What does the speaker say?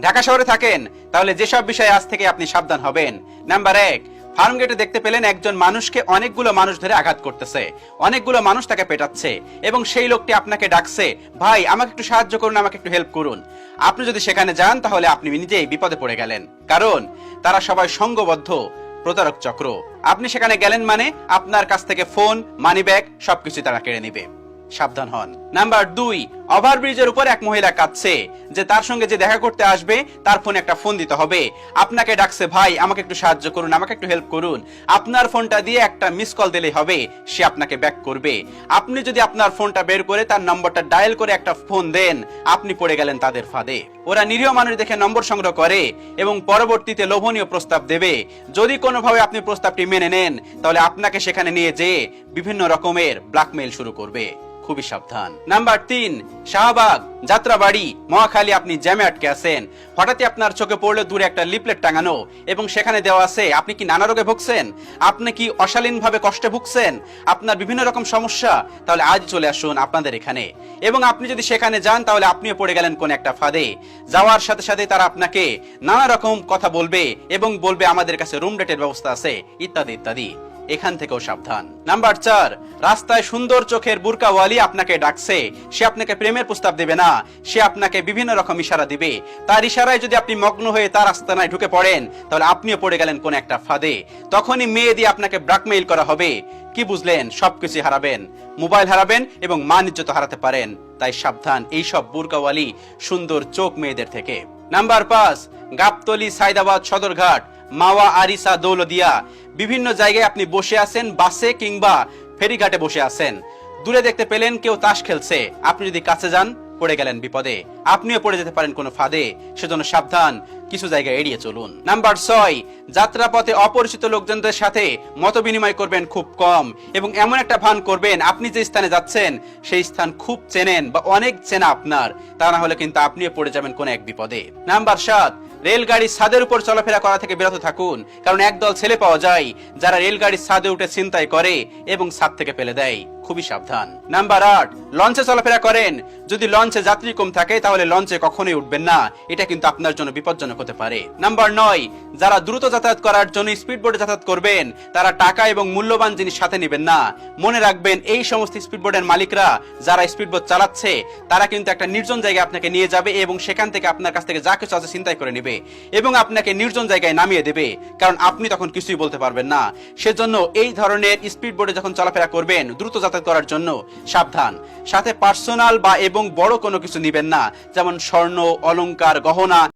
ঢাকা শহরে থাকেন, তাহলে যেসব বিষয়ে আজ থেকে আপনি সাবধান হবেন। নাম্বার 1, ফার্ম গেটে দেখতে পেলেন একজন মানুষকে অনেকগুলো মানুষ ধরে আঘাত করতেছে, অনেকগুলো মানুষ তাকে পেটাচ্ছে এবং সেই লোকটি আপনাকে ডাকছে, ভাই আমাকে একটু সাহায্য করুন, আমাকে একটু হেল্প করুন। আপনি যদি সেখানে যান তাহলে আপনি নিজেই বিপদে পড়ে গেলেন, কারণ তারা সবাই সংঘবদ্ধ প্রতারক চক্র। আপনি সেখানে গেলেন মানে আপনার কাছ থেকে ফোন, মানিব্যাগ সবকিছু তারা কেড়ে নিবে, সাবধান হন। নাম্বার 2, ওভারব্রিজের উপর এক মহিলা কাঁদছে যে তার সঙ্গে যে দেখা করতে আসবে তার ফোনে একটা ফোন দিতে হবে। আপনাকে ডাকছে, ভাই আমাকে একটু সাহায্য করুন, আমাকে একটু হেল্প করুন। আপনার ফোনটা দিয়ে একটা মিস কল দিলেই হবে, সে আপনাকে ব্যাক করবে। আপনি যদি আপনার ফোনটা বের করে তার নম্বরটা ডায়াল করে একটা ফোন দেন, আপনি পড়ে গেলেন তাদের ফাঁদে। ওরা নিরীহ মানুষ দেখে নম্বর সংগ্রহ করে এবং পরবর্তীতে লোভনীয় প্রস্তাব দেবে। যদি কোনোভাবে আপনি প্রস্তাবটি মেনে নেন তাহলে আপনাকে সেখানে নিয়ে যেয়ে বিভিন্ন রকমের ব্ল্যাকমেইল শুরু করবে, খুবই সাবধান। নাম্বার 3, শাহবাগ, যাত্রাবাড়ি, মহাখালী আপনি জ্যামে আটকে আছেন। হঠাৎই আপনার চোখে পড়লো দূরে একটা লিফলেট টাঙানো এবং সেখানে দেওয়া আছে আপনি কি নানা রোগে ভুগছেন, আপনি কি অশালীনভাবে কষ্টে ভুগছেন, আপনার বিভিন্ন রকম সমস্যা, তাহলে আজ চলে আসুন আপনাদের এখানে। এবং আপনি যদি সেখানে যান তাহলে আপনিও পড়ে গেলেন কোন একটা ফাঁদে। যাওয়ার সাথে সাথে তারা আপনাকে নানা রকম কথা বলবে এবং বলবে আমাদের কাছে রুম রেটের ব্যবস্থা আছে, ইত্যাদি ইত্যাদি। এখান থেকেও সাবধান। নাম্বার 4, রাস্তায় সুন্দর চোখের বুরকাওয়ালি আপনাকে ডাকছে। সে আপনাকে প্রেমের প্রস্তাব দেবে না, সে আপনাকে বিভিন্ন রকম ইশারা দিবে। তার ইশারায় যদি আপনি মগ্ন হয়ে তার আস্তানায় ঢুকে পড়েন তাহলে আপনিও পড়ে গেলেন কোন একটা ফাঁদে। তখনই মেয়ে দিয়ে আপনাকে ব্ল্যাকমেইল করা হবে। কি বুঝলেন? সবকিছু হারাবেন, মোবাইল হারাবেন এবং মান ইজ্জত হারাতে পারেন। তাই সাবধান এইসব বুরকাওয়ালি সুন্দর চোখ মেয়েদের থেকে। নাম্বার 5, গাবতলী, সাইদাবাদ, সদরঘাট, মাওয়া, আরিসা, দৌলদিয়া, বিভিন্ন জায়গায় আপনি বসে আছেন, বাসে কিংবা ফেরিঘাটে বসে আছেন। দূরে দেখতে পেলেন কেউ তাস খেলছে, আপনি যদি কাছে যান পড়ে গেলেন বিপদে, আপনিও পড়ে যেতে পারেন কোনো ফাঁদে। সেজন্য সাবধান, কিছু জায়গা এড়িয়ে চলুন। নাম্বার 6, যাত্রাপথে অপরিচিত লোকজনদের সাথে মত বিনিময় করবেন খুব কম এবং এমন একটা ভান করবেন আপনি যে স্থানে যাচ্ছেন সেই স্থান খুব চেনেন বা অনেক চেনা আপনার, তা না হলে কিন্তু আপনিও পড়ে যাবেন কোন এক বিপদে। নাম্বার 7, রেলগাড়ির ছাদের উপর চলাফেরা করা থেকে বিরত থাকুন, কারণ একদল ছেলে পাওয়া যায় যারা রেলগাড়ির ছাদে উঠে ছিনতাই করে এবং ছাদ থেকে ফেলে দেয়, খুবই সাবধান। নাম্বার 8, লঞ্চে চলাফেরা করেন, যদি লঞ্চে যাত্রী কম থাকে তাহলে লঞ্চে কখনোই উঠবেন না, এটা কিন্তু আপনার জন্য বিপজ্জনক হতে পারে। নাম্বার 9, যারা দ্রুত যাতায়াত করার জন্য স্পিডবোটে যাতায়াত করবেন তারা টাকা এবং মূল্যবান জিনিস সাথে নেবেন না। মনে রাখবেন এই সমস্ত স্পিডবোটের মালিকরা যারা স্পিডবোট চালাচ্ছে তারা কিন্তু একটা নির্জন জায়গায় আপনাকে নিয়ে যাবে এবং সেখান থেকে আপনার কাছ থেকে যা কিছু আছে ছিনতাই করে নেবে এবং আপনাকে নির্জন জায়গায় নামিয়ে দেবে, কারণ আপনি তখন কিছুই বলতে পারবেন না। সেজন্য এই ধরনের স্পিডবোটে যখন চলাফেরা করবেন দ্রুত যাতায়াত করার জন্য সাবধান। সাথে পার্সোনাল বা এবং বড় কোনো কিছু নিবেন না, যেমন স্বর্ণ, অলংকার, গহনা।